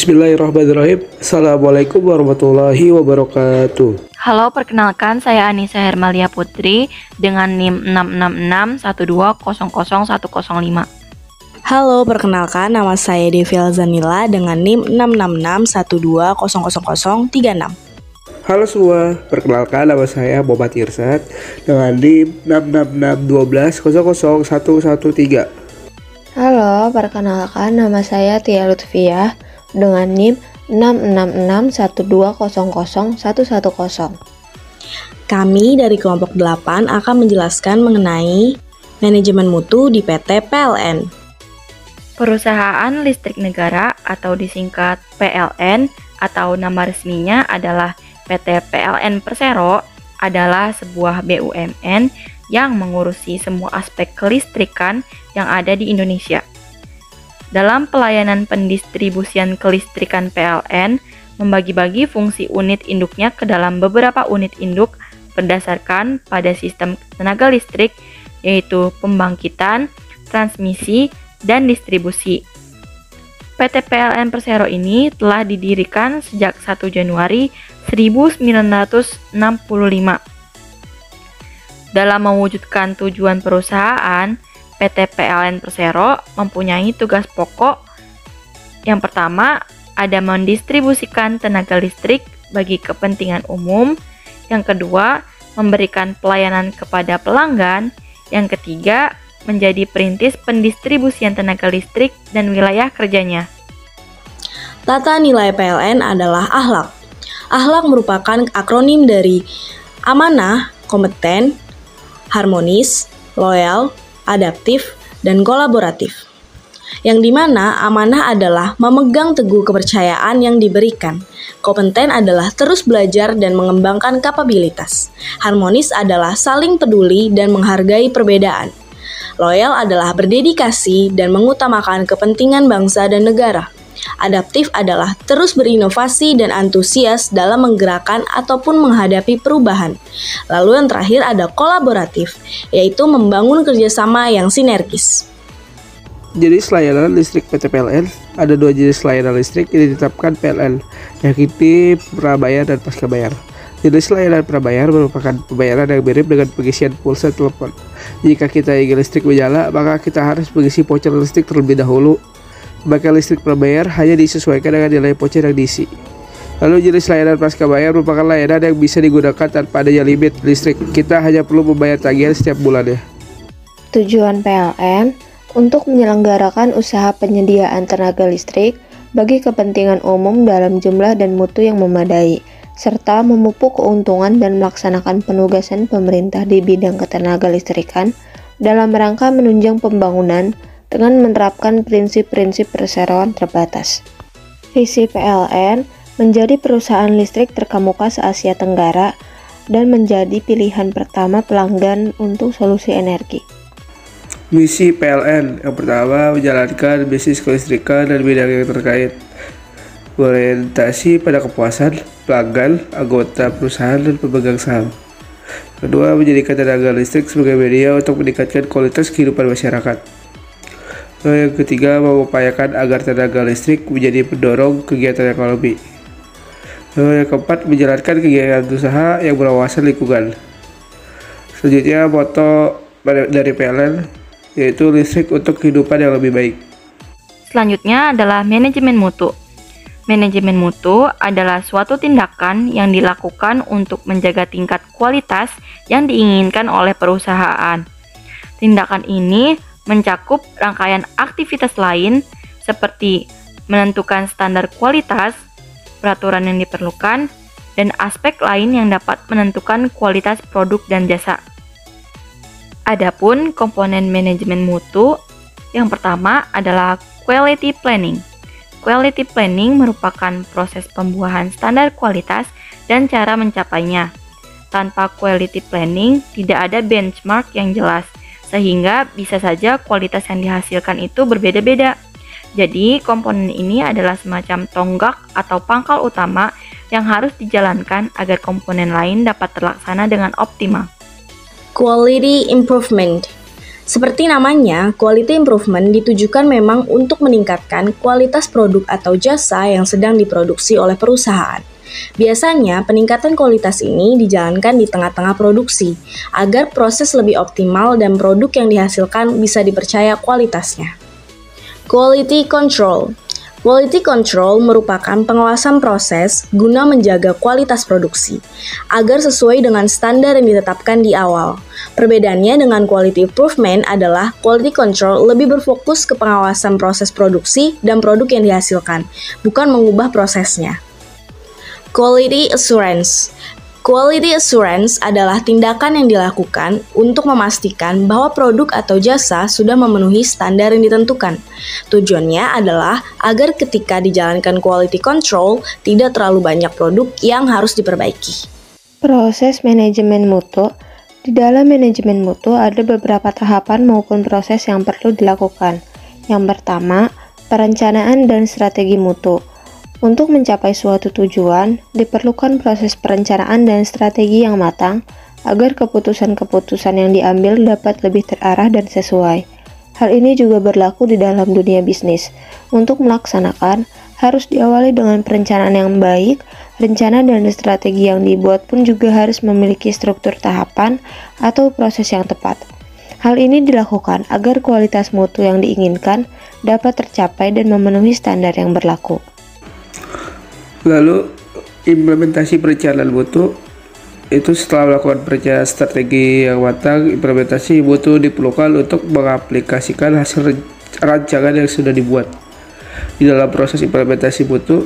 Bismillahirrahmanirrahim. Assalamualaikum warahmatullahi wabarakatuh. Halo, perkenalkan saya Anissa Hermalia Putri dengan NIM 66612000105. Halo, perkenalkan nama saya Devil Zanila dengan NIM 666120036. Halo semua, perkenalkan nama saya Muhammad Irsad dengan NIM 66612000113. Halo, perkenalkan nama saya Tia Lutfiah dengan NIM 66612000110. Kami dari kelompok 8 akan menjelaskan mengenai manajemen mutu di PT PLN. Perusahaan Listrik Negara atau disingkat PLN atau nama resminya adalah PT PLN Persero adalah sebuah BUMN yang mengurusi semua aspek kelistrikan yang ada di Indonesia. Dalam pelayanan pendistribusian kelistrikan PLN, membagi-bagi fungsi unit induknya ke dalam beberapa unit induk berdasarkan pada sistem tenaga listrik, yaitu pembangkitan, transmisi, dan distribusi. PT PLN Persero ini telah didirikan sejak 1 Januari 1965. Dalam mewujudkan tujuan perusahaan, PT PLN Persero mempunyai tugas pokok. Yang pertama, ada mendistribusikan tenaga listrik bagi kepentingan umum. Yang kedua, memberikan pelayanan kepada pelanggan. Yang ketiga, menjadi perintis pendistribusian tenaga listrik dan wilayah kerjanya. Tata nilai PLN adalah akhlak. Akhlak merupakan akronim dari amanah, kompeten, harmonis, loyal, adaptif, dan kolaboratif. Yang dimana amanah adalah memegang teguh kepercayaan yang diberikan. Kompeten adalah terus belajar dan mengembangkan kapabilitas. Harmonis adalah saling peduli dan menghargai perbedaan. Loyal adalah berdedikasi dan mengutamakan kepentingan bangsa dan negara. Adaptif adalah terus berinovasi dan antusias dalam menggerakkan ataupun menghadapi perubahan. Lalu yang terakhir ada kolaboratif, yaitu membangun kerjasama yang sinergis. Jenis layanan listrik PT PLN, ada dua jenis layanan listrik yang ditetapkan PLN, yakni prabayar dan pasca bayar. Jenis layanan prabayar merupakan pembayaran yang mirip dengan pengisian pulsa telepon. Jika kita ingin listrik menyala, maka kita harus mengisi voucher listrik terlebih dahulu. Bahkan listrik prabayar hanya disesuaikan dengan nilai voucher yang diisi. Lalu jenis layanan pasca bayar merupakan layanan yang bisa digunakan tanpa adanya limit listrik. Kita hanya perlu membayar tagihan setiap bulannya. Tujuan PLN untuk menyelenggarakan usaha penyediaan tenaga listrik bagi kepentingan umum dalam jumlah dan mutu yang memadai, serta memupuk keuntungan dan melaksanakan penugasan pemerintah di bidang ketenaga listrikan dalam rangka menunjang pembangunan dengan menerapkan prinsip-prinsip perseroan terbatas. Visi PLN menjadi perusahaan listrik terkemuka se-Asia Tenggara dan menjadi pilihan pertama pelanggan untuk solusi energi. Misi PLN yang pertama, menjalankan bisnis kelistrikan dan bidang yang terkait, berorientasi pada kepuasan pelanggan, anggota perusahaan, dan pemegang saham. Kedua, menjadikan tenaga listrik sebagai media untuk meningkatkan kualitas kehidupan masyarakat. Yang ketiga, mengupayakan agar tenaga listrik menjadi pendorong kegiatan ekonomi. Yang keempat, menjalankan kegiatan usaha yang berwawasan lingkungan. Selanjutnya, moto dari PLN yaitu listrik untuk kehidupan yang lebih baik. Selanjutnya adalah manajemen mutu. Manajemen mutu adalah suatu tindakan yang dilakukan untuk menjaga tingkat kualitas yang diinginkan oleh perusahaan. Tindakan ini mencakup rangkaian aktivitas lain seperti menentukan standar kualitas, peraturan yang diperlukan, dan aspek lain yang dapat menentukan kualitas produk dan jasa. Adapun komponen manajemen mutu, yang pertama adalah quality planning. Quality planning merupakan proses pembuahan standar kualitas dan cara mencapainya. Tanpa quality planning, tidak ada benchmark yang jelas, sehingga bisa saja kualitas yang dihasilkan itu berbeda-beda. Jadi, komponen ini adalah semacam tonggak atau pangkal utama yang harus dijalankan agar komponen lain dapat terlaksana dengan optimal. Quality improvement. Seperti namanya, quality improvement ditujukan memang untuk meningkatkan kualitas produk atau jasa yang sedang diproduksi oleh perusahaan. Biasanya, peningkatan kualitas ini dijalankan di tengah-tengah produksi, agar proses lebih optimal dan produk yang dihasilkan bisa dipercaya kualitasnya. Quality control. Quality control merupakan pengawasan proses guna menjaga kualitas produksi, agar sesuai dengan standar yang ditetapkan di awal. Perbedaannya dengan quality improvement adalah quality control lebih berfokus ke pengawasan proses produksi dan produk yang dihasilkan, bukan mengubah prosesnya. Quality assurance. Quality assurance adalah tindakan yang dilakukan untuk memastikan bahwa produk atau jasa sudah memenuhi standar yang ditentukan. Tujuannya adalah agar ketika dijalankan quality control, tidak terlalu banyak produk yang harus diperbaiki. Proses manajemen mutu. Di dalam manajemen mutu ada beberapa tahapan maupun proses yang perlu dilakukan. Yang pertama, perencanaan dan strategi mutu. Untuk mencapai suatu tujuan, diperlukan proses perencanaan dan strategi yang matang agar keputusan-keputusan yang diambil dapat lebih terarah dan sesuai. Hal ini juga berlaku di dalam dunia bisnis. Untuk melaksanakan, harus diawali dengan perencanaan yang baik. Rencana dan strategi yang dibuat pun juga harus memiliki struktur tahapan atau proses yang tepat. Hal ini dilakukan agar kualitas mutu yang diinginkan dapat tercapai dan memenuhi standar yang berlaku. Lalu implementasi perencanaan mutu itu setelah melakukan perencanaan strategi yang matang, implementasi mutu diperlukan untuk mengaplikasikan hasil rancangan yang sudah dibuat. Di dalam proses implementasi mutu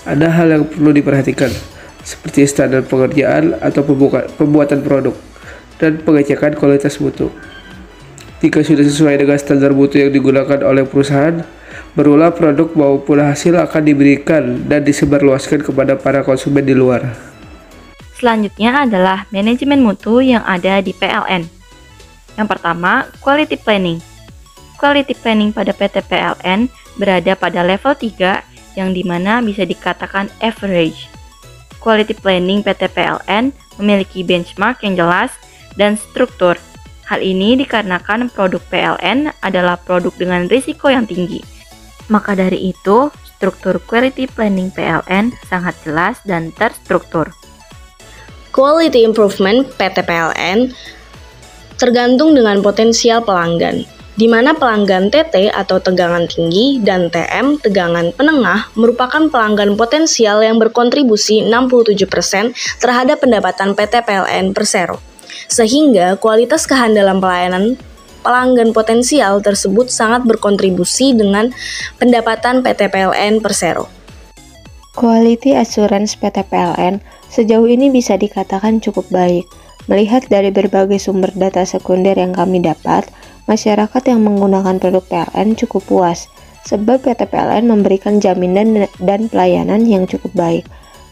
ada hal yang perlu diperhatikan seperti standar pengerjaan atau pembuatan produk dan pengecekan kualitas mutu. Jika sudah sesuai dengan standar mutu yang digunakan oleh perusahaan, barulah produk maupun hasil akan diberikan dan disebarluaskan kepada para konsumen di luar. Selanjutnya adalah manajemen mutu yang ada di PLN. Yang pertama, quality planning. Quality planning pada PT PLN berada pada level 3 yang dimana bisa dikatakan average. Quality planning PT PLN memiliki benchmark yang jelas dan struktur. Hal ini dikarenakan produk PLN adalah produk dengan risiko yang tinggi. Maka dari itu, struktur quality planning PLN sangat jelas dan terstruktur. Quality improvement PT PLN tergantung dengan potensial pelanggan, di mana pelanggan TT atau tegangan tinggi dan TM tegangan penengah merupakan pelanggan potensial yang berkontribusi 67% terhadap pendapatan PT PLN Persero. Sehingga kualitas kehandalan pelayanan pelanggan potensial tersebut sangat berkontribusi dengan pendapatan PT PLN Persero. Quality assurance PT PLN sejauh ini bisa dikatakan cukup baik. Melihat dari berbagai sumber data sekunder yang kami dapat, masyarakat yang menggunakan produk PLN cukup puas, sebab PT PLN memberikan jaminan dan pelayanan yang cukup baik.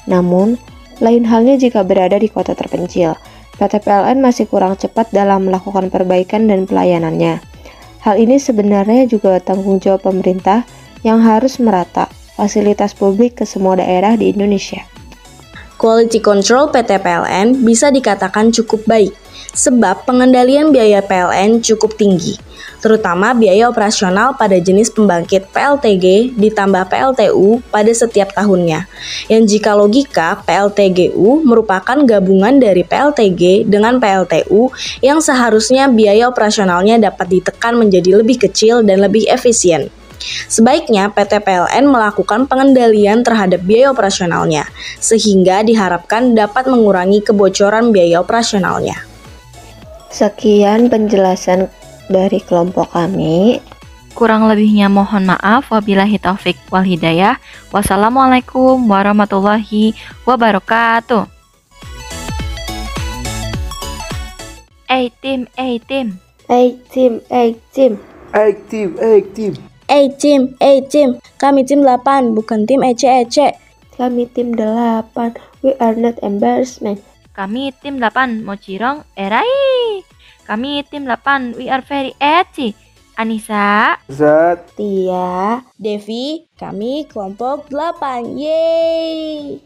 Namun, lain halnya jika berada di kota terpencil. PT PLN masih kurang cepat dalam melakukan perbaikan dan pelayanannya. Hal ini sebenarnya juga tanggung jawab pemerintah yang harus merata fasilitas publik ke semua daerah di Indonesia. Quality control PT PLN bisa dikatakan cukup baik, sebab pengendalian biaya PLN cukup tinggi, terutama biaya operasional pada jenis pembangkit PLTG ditambah PLTU pada setiap tahunnya, yang jika logika PLTGU merupakan gabungan dari PLTG dengan PLTU yang seharusnya biaya operasionalnya dapat ditekan menjadi lebih kecil dan lebih efisien. Sebaiknya PT PLN melakukan pengendalian terhadap biaya operasionalnya, sehingga diharapkan dapat mengurangi kebocoran biaya operasionalnya. Sekian penjelasan dari kelompok kami. Kurang lebihnya mohon maaf. Wabillahi taufik wal hidayah. Wassalamualaikum warahmatullahi wabarakatuh. Hey team. Hey team, hey team. Hey team, kami tim 8, bukan tim ece-ece. Kami tim 8, we are not embarrassment. Kami tim 8, Mocirong, Erai. Kami tim 8, we are very edgy. Anissa, Zat, Tia, Devi, kami kelompok 8, yeay!